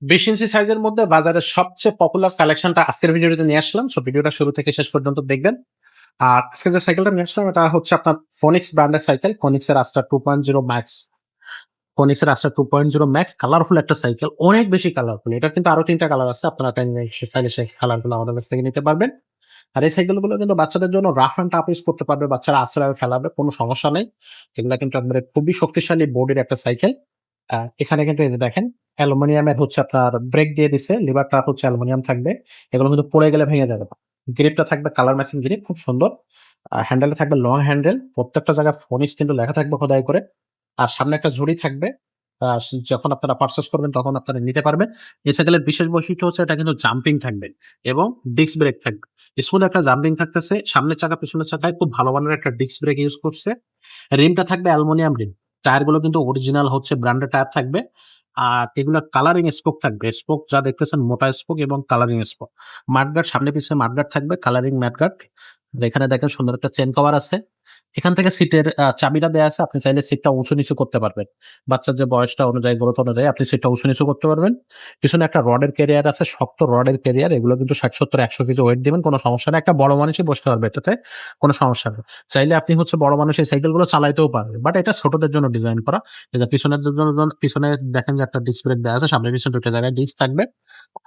20 ইঞ্চি সাইজের মধ্যে বাজারের সবচেয়ে পপুলার কালেকশনটা আজকের ভিডিওতে নিয়ে আসলাম। সো ভিডিওটা শুরু থেকে শেষ পর্যন্ত দেখবেন। আর আজকে যে সাইকেলটা নিয়ে আসলাম এটা হচ্ছে আপনার ফোনিক্স ব্র্যান্ডের সাইকেল, ফোনিক্সের আস্টার 2.0 ম্যাক্স। ফোনিক্সের আস্টার 2.0 ম্যাক্স কালারফুল একটা সাইকেল, অনেক বেশি কালারফুল। এটা কিন্তু আরো 3টা কালার আছে, আপনারা চাইলে সেই কালারগুলো আমাদের কাছ থেকে নিতে পারবেন। আর এই সাইকেলগুলো কিন্তু বাচ্চাদের জন্য রাফ অ্যান্ড টাফ ইউজ করতে পারবে, বাচ্চারা আশ্রয়ে ফেলাবে, কোনো সমস্যা নেই। এগুলা কিন্তু একবারে খুবই শক্তিশালী বডির একটা সাইকেল। এখানে কিন্তু এই যে দেখেন অ্যালুমিনিয়ামের হচ্ছে আপনার ব্রেক দিয়ে দিছে, লিভারটা হচ্ছে অ্যালুমিনিয়াম থাকবে। এগুলো কিন্তু পড়ে গেলে ভেঙে যাবে না। গ্রিপটা থাকবে কালার ম্যাচিং গ্রিপ, খুব সুন্দর। হ্যান্ডেলে থাকবে লং হ্যান্ডেল, প্রত্যেকটা জায়গায় ফোনিক্স কিন্তু লেখা থাকবে খোদাই করে। আর সামনে একটা ঝুড়ি থাকবে। যখন আপনারা পারচেস করবেন তখন আপনারা নিতে পারবেন। এই সাইকেলের বিশেষ বৈশিষ্ট্য হচ্ছে এটা কিন্তু জাম্পিং থাকবে এবং ডিস্ক ব্রেক থাকবে। স্মুথ একটা জাম্পিং থাকতেছে, সামনের চাকা পিছনের চাকায় খুব ভালো মানের একটা ডিস্ক ব্রেক ইউজ করছে। রিমটা থাকবে অ্যালুমিনিয়াম রিম। টায়ার গুলো কিন্তু অরিজিনাল হচ্ছে ব্র্যান্ডের টায়ার থাকবে। আর এগুলোর কালারিং স্পোক থাকবে, স্পোক যা দেখতেছেন মোটা স্পোক এবং কালারিং স্পোক। মাঠগার্ড সামনে পিছনে মাঠগার্ড থাকবে, কালারিং ম্যাটগার্ড। এখানে দেখেন সুন্দর একটা চেন কভার আছে। এখান থেকে সিটের চাবিটা দেওয়া আছে, আপনি চাইলে সিটটা উঁচু নিচু করতে পারবেন। বাচ্চার যে বয়সটা অনুযায়ী, গ্রোথ অনুযায়ী আপনি সিটটা উঁচু নিচু করতে পারবেন। পিছনে একটা রডের ক্যারিয়ার আছে, শক্ত রডের ক্যারিয়ার। এগুলো কিন্তু 60, 70, 100 কেজি ওয়েট দিবেন, কোনো সমস্যা নেই। একটা বড় মানুষই বসতে পারবে এটাতে, কোনো সমস্যা নেই। চাইলে আপনি হচ্ছে বড় মানুষ এই সাইকেলগুলো চালাইতেও পারবে, বাট এটা ছোটদের জন্য ডিজাইন করা। এটা পিছনের জন্য, পিছনে দেখেন যে একটা ডিস্ক ব্রেক দেওয়া আছে, সামনে পিছনে দুটো জায়গায় ডিস্ক থাকবে।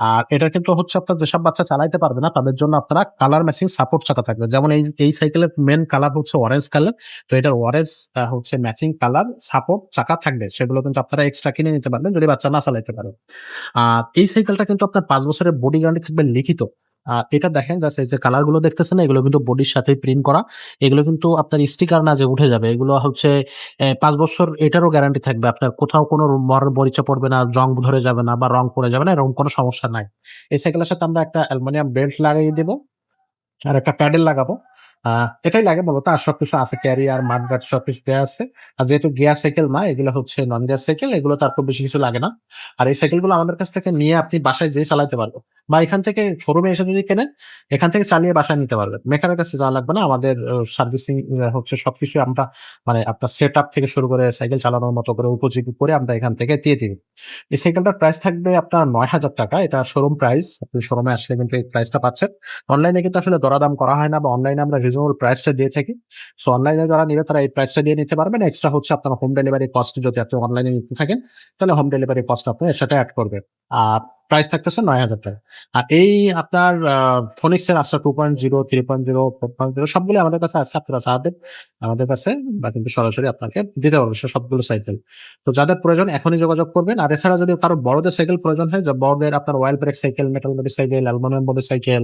আর এটা কিন্তু হচ্ছে আপনার যেসব বাচ্চা চালাইতে পারবে না তাদের জন্য আপনারা কালার ম্যাচিং সাপোর্ট চাকা থাকবে। যেমন এই সাইকেলের মেন কালার হচ্ছে অরেঞ্জ কালার, তো এটার অরেঞ্জ হচ্ছে ম্যাচিং কালার সাপোর্ট চাকা থাকবে, সেগুলো কিন্তু আপনারা এক্সট্রা কিনে নিতে পারবেন যদি বাচ্চা না চালাইতে পারে। আর এই সাইকেলটা কিন্তু আপনার 5 বছরের বডি গ্যারান্টি থাকবে লিখিত। এটা দেখেন জাস্ট এই যে কালার গুলো দেখতেছেন, এগুলো কিন্তু বডির সাথে প্রিন্ট করা। এগুলো কিন্তু আপনার স্টিকার না যে উঠে যাবে, এগুলো হচ্ছে 5 বছর এটারও গ্যারান্টি থাকবে। আপনার কোথাও কোনো মরিচা পড়বে না, রং ধরে যাবে না বা রং পড়ে যাবে না, এরকম কোনো সমস্যা নাই। এই সাইকেলের সাথে আমরা একটা অ্যালুমিনিয়াম বেল্ট লাগিয়ে দেবো আর একটা প্যাডেল লাগাবো। এটাই লাগে মূলত। আর সবকিছু আছে, ক্যারিয়ার মাঠগার্ড সবকিছু দেওয়া আছে। আর যেহেতু গিয়ার সাইকেল না, এগুলো হচ্ছে নন গিয়ার সাইকেল, এগুলো তার খুব বেশি কিছু লাগে না। আর এই সাইকেলগুলো আমাদের কাছ থেকে নিয়ে আপনি বাসায় যেয়ে চালাতে পারবেন, বা এখান থেকে শোরুমে এসে যদি কেনেন এখান থেকে চালিয়ে বাসায় নিতে পারবেন। মেকারের কাছে যাওয়া লাগবে না। আমাদের সার্ভিসিং হচ্ছে সবকিছু আমরা, মানে আপনার সেট আপ থেকে শুরু করে সাইকেল চালানোর মতো করে উপযোগী করে আমরা এখান থেকে দিয়ে দিই। এই সাইকেলটার প্রাইস থাকবে আপনার 9,000 টাকা। এটা শোরুম প্রাইস, আপনি শোরুমে আসলে কিন্তু এই প্রাইসটা পাচ্ছেন। অনলাইনে কিন্তু আসলে দরাদাম করা হয় না, বা অনলাইনে আমরা রিজনেবল প্রাইসটা দিয়ে থাকি। সো অনলাইনে যারা নিবে তারা এই প্রাইসটা দিয়ে নিতে পারবেন। এক্সট্রা হচ্ছে আপনার হোম ডেলিভারি কস্ট, যদি আপনি অনলাইনে নিতে থাকেন তাহলে হোম ডেলিভারি কস্ট আপনি এর সাথে অ্যাড করবেন। আর প্রাইস থাকতেছে 9,000 টাকা। আর এই আপনার ফোনিক্সের আস্টা 2.0, 3.0, 4.0 সবগুলো আমাদের কাছে আছে। আপনারা চাবেন আমাদের কাছে, বা কিন্তু সরাসরি আপনাকে দিতে পারবে সবগুলো সাইকেল। তো যাদের প্রয়োজন এখনই যোগাযোগ করবেন। আর এছাড়া যদি কারো বড়দের সাইকেল প্রয়োজন হয়, যে বড়দের আপনার oil brake cycle, metal body cycle, aluminium body cycle,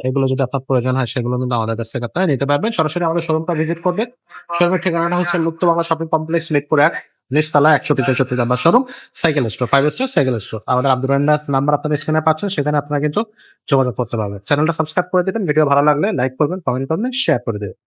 এগুলো যদি আপনার প্রয়োজন হয় সেগুলো কিন্তু আমাদের কাছ থেকে আপনারা নিতে পারবেন। সরাসরি আমাদের শোরুমটা ভিজিট করবেন। শোরুমের ঠিকানাটা হচ্ছে মুক্ত বাংলা শপিং কমপ্লেক্স, মিরপুর 1, নিচতলা 163 number showroom, cycle store, 5 star cycle store. আমাদের আব্দুর রহিম নাম্বার আপনার স্ক্রিনে পাচ্ছেন, সেখানে আপনারা কিন্তু যোগাযোগ করতে পারবেন। চ্যানেলটা সাবস্ক্রাইব করে দেবেন। ভিডিও ভালো লাগলে লাইক করবেন, কমেন্ট করবেন, শেয়ার করে দেবেন।